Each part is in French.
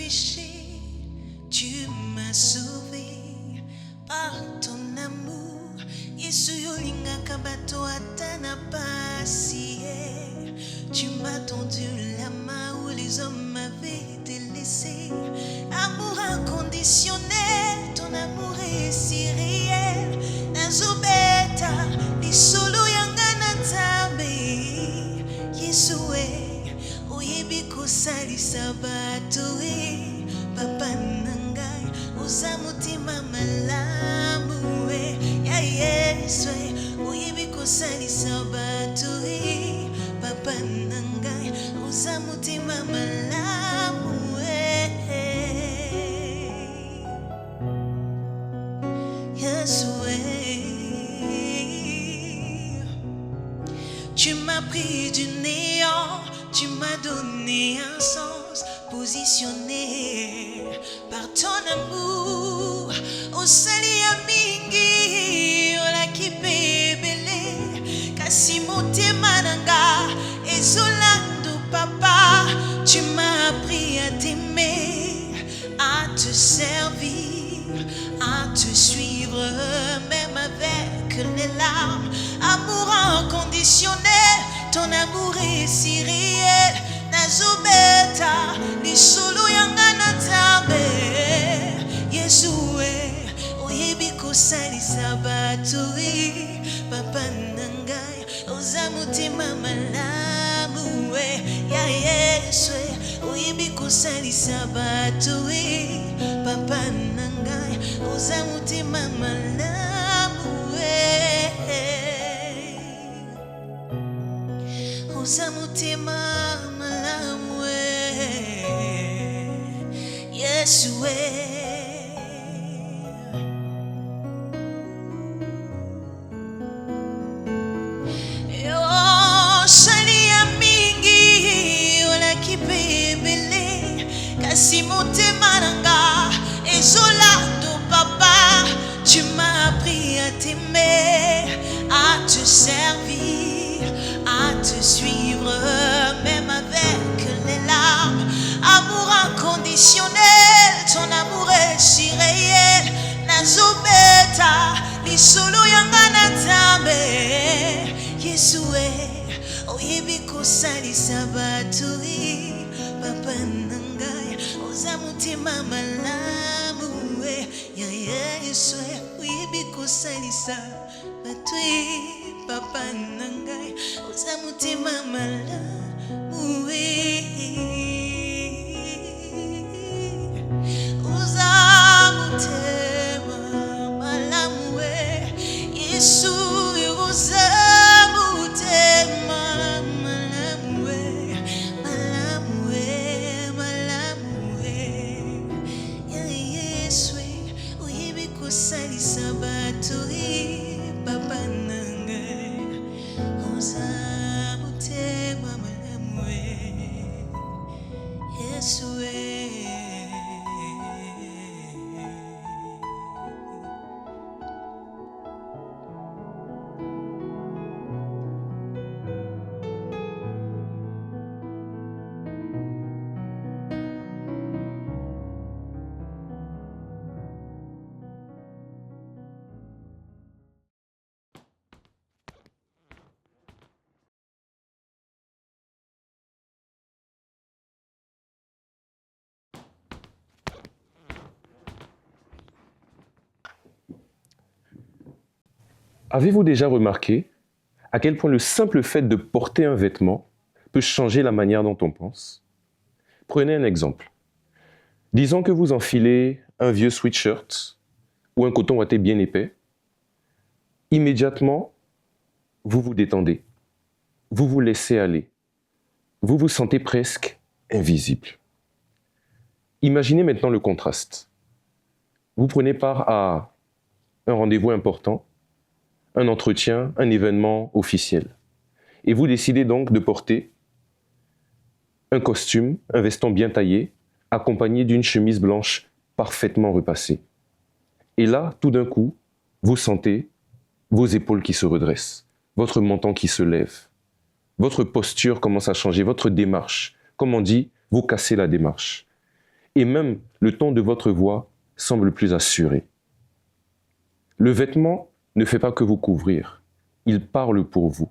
péchés, tu m'as sauvé par ton amour. Yesu yolinga kabato atana pasié. Tu m'as tendu la main où les hommes m'avaient délaissé. Amour inconditionnel, ton amour est si réel. Nazobeta, li solo yanga natambe. Yesue, oyebi kosalisa bato e. Papa nangai, oza mutima malamu e. Ya Yesue, oyebi kosalisa bato e. Papa nangai, oza mutima malamu e. Yesue, tu m'as pris du néant, tu m'as donné un sens, positionné par ton amour. Osali ya mingi, olaki bebele, kasi motema nanga, ezolando papa. Tu m'as appris à t'aimer, à te servir, à te suivre, même avec les larmes. Amour inconditionnel, ton amour est si réel. Nazobeta, li solo yanga natambe. Yesue, oyebi kosalisa bato e. Papa nangai, oza mutima malamu e. Ya Yesue, oyebi kosalisa bato e. Papa nangai, oza mutima malamu e. Oza mutima malamu e. Yesue. Si motema nanga ezolando papa, tu m'as appris à t'aimer, à te servir, à te suivre, même avec les larmes. Amour inconditionnel, ton amour est si réel. Nazobeta, li solo yanga natambe. Yesue, oyebi kosalisa bato e. Papa nangai, oza mutima malamu e. Ya Yesue, oyebi kosalisa bato e. Papa nangai, oza mutima malamu e. Oza mutima malamu e. Yesu, oza mutima malamu e. Malamu e, malamu e. Ya Yesue, oyebi kosalisa bato e. Papa nangai, oza mutima malamu e. Yesue. Avez-vous déjà remarqué à quel point le simple fait de porter un vêtement peut changer la manière dont on pense? Prenez un exemple. Disons que vous enfilez un vieux sweatshirt ou un coton ouaté bien épais. Immédiatement, vous vous détendez. Vous vous laissez aller. Vous vous sentez presque invisible. Imaginez maintenant le contraste. Vous prenez part à un rendez-vous important, un entretien, un événement officiel. Et vous décidez donc de porter un costume, un veston bien taillé, accompagné d'une chemise blanche parfaitement repassée. Et là, tout d'un coup, vous sentez vos épaules qui se redressent, votre menton qui se lève. Votre posture commence à changer, votre démarche. Comme on dit, vous cassez la démarche. et même le ton de votre voix semble plus assuré. Le vêtement ne fait pas que vous couvrir, il parle pour vous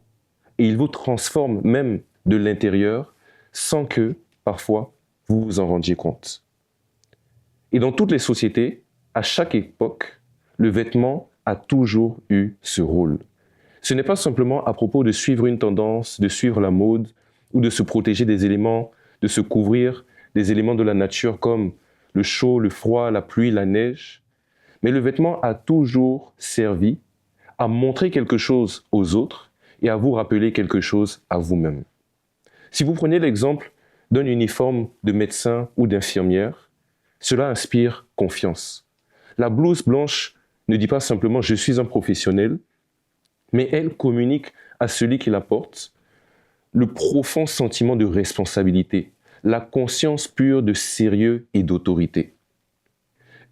et il vous transforme même de l'intérieur sans que, parfois, vous vous en rendiez compte. Et dans toutes les sociétés, à chaque époque, le vêtement a toujours eu ce rôle. Ce n'est pas simplement à propos de suivre une tendance, de suivre la mode ou de se protéger des éléments, de se couvrir des éléments de la nature comme le chaud, le froid, la pluie, la neige. Mais le vêtement a toujours servi à montrer quelque chose aux autres et à vous rappeler quelque chose à vous-même. Si vous prenez l'exemple d'un uniforme de médecin ou d'infirmière, cela inspire confiance. La blouse blanche ne dit pas simplement « je suis un professionnel », mais elle communique à celui qui la porte le profond sentiment de responsabilité, la conscience pure de sérieux et d'autorité.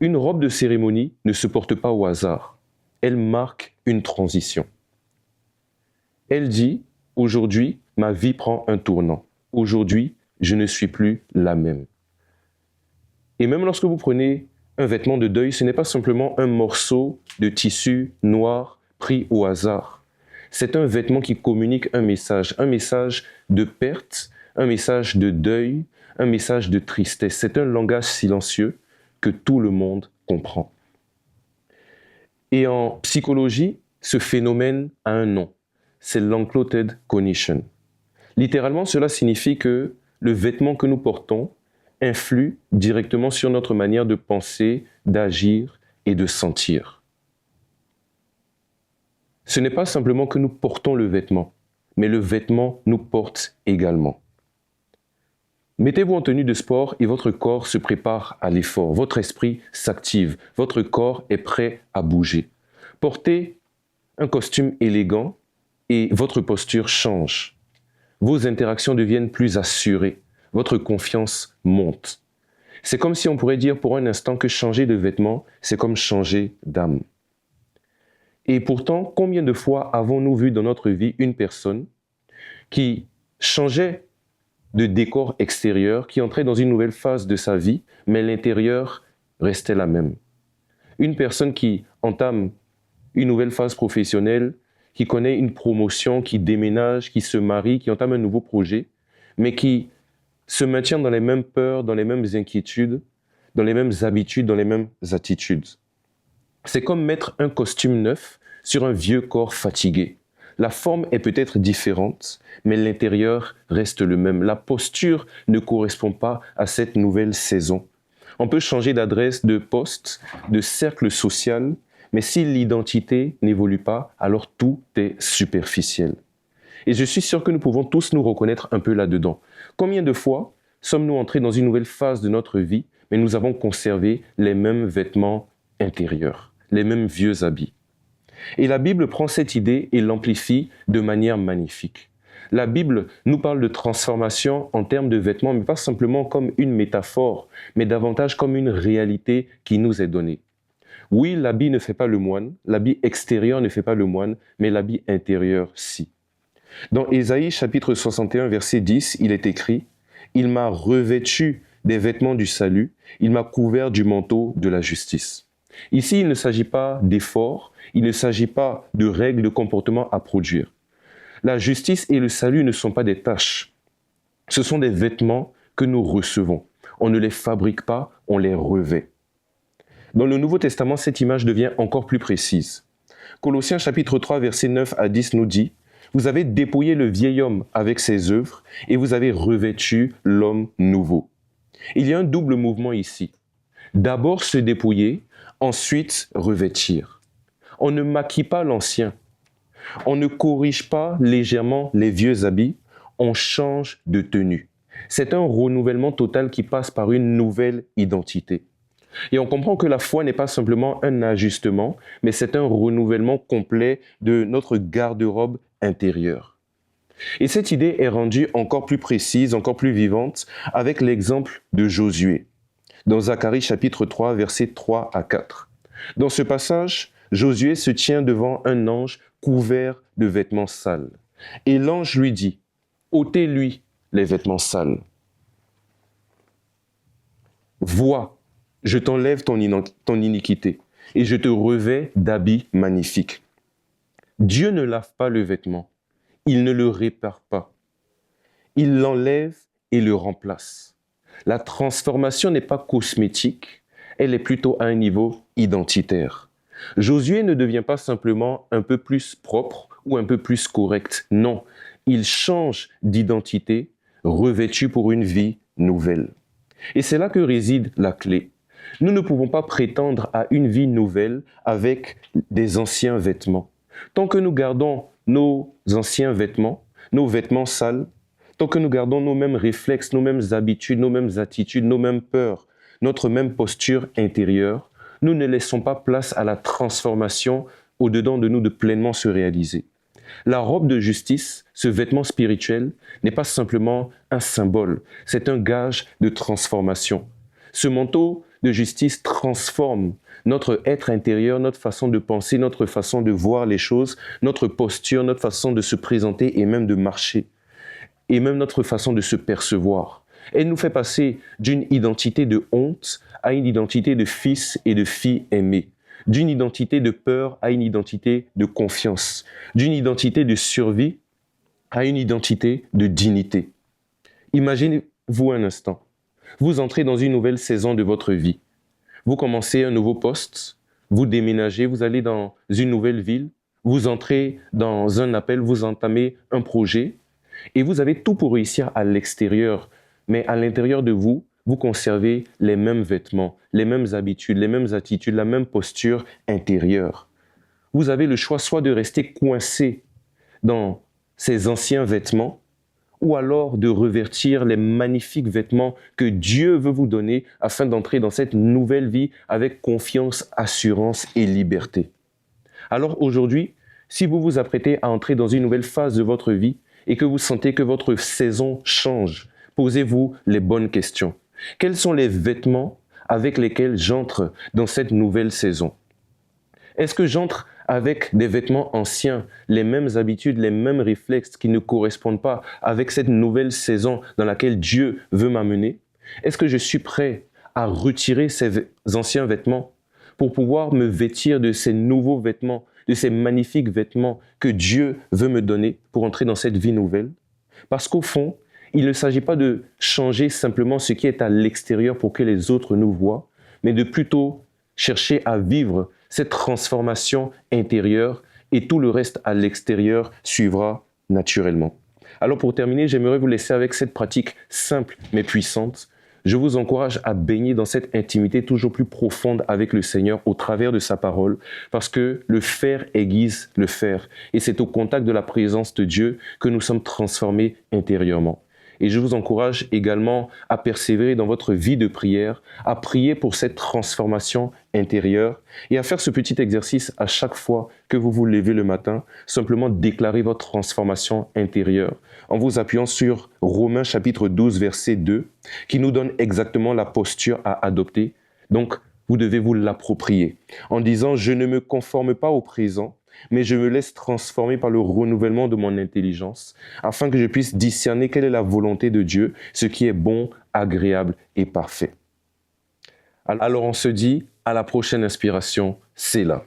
Une robe de cérémonie ne se porte pas au hasard, elle marque une transition. Elle dit « aujourd'hui, ma vie prend un tournant. Aujourd'hui, je ne suis plus la même. » Et même lorsque vous prenez un vêtement de deuil, ce n'est pas simplement un morceau de tissu noir pris au hasard. C'est un vêtement qui communique un message de perte, un message de deuil, un message de tristesse. C'est un langage silencieux que tout le monde comprend. Et en psychologie, ce phénomène a un nom. C'est l'unclothed cognition. Littéralement, cela signifie que le vêtement que nous portons influe directement sur notre manière de penser, d'agir et de sentir. Ce n'est pas simplement que nous portons le vêtement, mais le vêtement nous porte également. Mettez-vous en tenue de sport et votre corps se prépare à l'effort. Votre esprit s'active. Votre corps est prêt à bouger. Portez un costume élégant et votre posture change. Vos interactions deviennent plus assurées. Votre confiance monte. C'est comme si on pourrait dire pour un instant que changer de vêtements, c'est comme changer d'âme. Et pourtant, combien de fois avons-nous vu dans notre vie une personne qui changeait de décor extérieur, qui entrait dans une nouvelle phase de sa vie, mais l'intérieur restait la même. Une personne qui entame une nouvelle phase professionnelle, qui connaît une promotion, qui déménage, qui se marie, qui entame un nouveau projet, mais qui se maintient dans les mêmes peurs, dans les mêmes inquiétudes, dans les mêmes habitudes, dans les mêmes attitudes. C'est comme mettre un costume neuf sur un vieux corps fatigué. La forme est peut-être différente, mais l'intérieur reste le même. La posture ne correspond pas à cette nouvelle saison. On peut changer d'adresse, de poste, de cercle social, mais si l'identité n'évolue pas, alors tout est superficiel. Et je suis sûr que nous pouvons tous nous reconnaître un peu là-dedans. Combien de fois sommes-nous entrés dans une nouvelle phase de notre vie, mais nous avons conservé les mêmes vêtements intérieurs, les mêmes vieux habits? Et la Bible prend cette idée et l'amplifie de manière magnifique. La Bible nous parle de transformation en termes de vêtements, mais pas simplement comme une métaphore, mais davantage comme une réalité qui nous est donnée. Oui, l'habit ne fait pas le moine, l'habit extérieur ne fait pas le moine, mais l'habit intérieur, si. Dans Ésaïe chapitre 61, verset 10, il est écrit « Il m'a revêtu des vêtements du salut, il m'a couvert du manteau de la justice ». Ici, il ne s'agit pas d'efforts, il ne s'agit pas de règles de comportement à produire. La justice et le salut ne sont pas des tâches. Ce sont des vêtements que nous recevons. On ne les fabrique pas, on les revêt. Dans le Nouveau Testament, cette image devient encore plus précise. Colossiens chapitre 3, versets 9 à 10 nous dit « Vous avez dépouillé le vieil homme avec ses œuvres et vous avez revêtu l'homme nouveau. » Il y a un double mouvement ici. D'abord se dépouiller, ensuite revêtir. On ne maquille pas l'ancien. On ne corrige pas légèrement les vieux habits. On change de tenue. C'est un renouvellement total qui passe par une nouvelle identité. Et on comprend que la foi n'est pas simplement un ajustement, mais c'est un renouvellement complet de notre garde-robe intérieure. Et cette idée est rendue encore plus précise, encore plus vivante avec l'exemple de Josué, dans Zacharie chapitre 3, versets 3 à 4. Dans ce passage, Josué se tient devant un ange couvert de vêtements sales. Et l'ange lui dit, « Ôtez-lui les vêtements sales. » Vois, je t'enlève ton iniquité et je te revais d'habits magnifiques. Dieu ne lave pas le vêtement, il ne le répare pas. Il l'enlève et le remplace. La transformation n'est pas cosmétique, elle est plutôt à un niveau identitaire. Josué ne devient pas simplement un peu plus propre ou un peu plus correct. Non, il change d'identité, revêtu pour une vie nouvelle. Et c'est là que réside la clé. Nous ne pouvons pas prétendre à une vie nouvelle avec des anciens vêtements. Tant que nous gardons nos anciens vêtements, nos vêtements sales, tant que nous gardons nos mêmes réflexes, nos mêmes habitudes, nos mêmes attitudes, nos mêmes peurs, notre même posture intérieure, nous ne laissons pas place à la transformation au-dedans de nous de pleinement se réaliser. La robe de justice, ce vêtement spirituel, n'est pas simplement un symbole, c'est un gage de transformation. Ce manteau de justice transforme notre être intérieur, notre façon de penser, notre façon de voir les choses, notre posture, notre façon de se présenter et même de marcher, et même notre façon de se percevoir. Elle nous fait passer d'une identité de honte à une identité de fils et de fille aimés, d'une identité de peur à une identité de confiance, d'une identité de survie à une identité de dignité. Imaginez-vous un instant, vous entrez dans une nouvelle saison de votre vie. Vous commencez un nouveau poste, vous déménagez, vous allez dans une nouvelle ville, vous entrez dans un appel, vous entamez un projet et vous avez tout pour réussir à l'extérieur, mais à l'intérieur de vous, vous conservez les mêmes vêtements, les mêmes habitudes, les mêmes attitudes, la même posture intérieure. Vous avez le choix soit de rester coincé dans ces anciens vêtements, ou alors de revêtir les magnifiques vêtements que Dieu veut vous donner afin d'entrer dans cette nouvelle vie avec confiance, assurance et liberté. Alors aujourd'hui, si vous vous apprêtez à entrer dans une nouvelle phase de votre vie et que vous sentez que votre saison change, posez-vous les bonnes questions. Quels sont les vêtements avec lesquels j'entre dans cette nouvelle saison? Est-ce que j'entre avec des vêtements anciens, les mêmes habitudes, les mêmes réflexes qui ne correspondent pas avec cette nouvelle saison dans laquelle Dieu veut m'amener? Est-ce que je suis prêt à retirer ces anciens vêtements pour pouvoir me vêtir de ces nouveaux vêtements, de ces magnifiques vêtements que Dieu veut me donner pour entrer dans cette vie nouvelle? Parce qu'au fond, il ne s'agit pas de changer simplement ce qui est à l'extérieur pour que les autres nous voient, mais de plutôt chercher à vivre cette transformation intérieure et tout le reste à l'extérieur suivra naturellement. Alors pour terminer, j'aimerais vous laisser avec cette pratique simple mais puissante. Je vous encourage à baigner dans cette intimité toujours plus profonde avec le Seigneur au travers de sa parole, parce que le faire aiguise le faire. Et c'est au contact de la présence de Dieu que nous sommes transformés intérieurement. Et je vous encourage également à persévérer dans votre vie de prière, à prier pour cette transformation intérieure et à faire ce petit exercice à chaque fois que vous vous levez le matin, simplement déclarer votre transformation intérieure en vous appuyant sur Romains chapitre 12 verset 2 qui nous donne exactement la posture à adopter. Donc, vous devez vous l'approprier en disant « Je ne me conforme pas au présent, mais je me laisse transformer par le renouvellement de mon intelligence, afin que je puisse discerner quelle est la volonté de Dieu, ce qui est bon, agréable et parfait. » Alors on se dit à la prochaine inspiration, c'est là.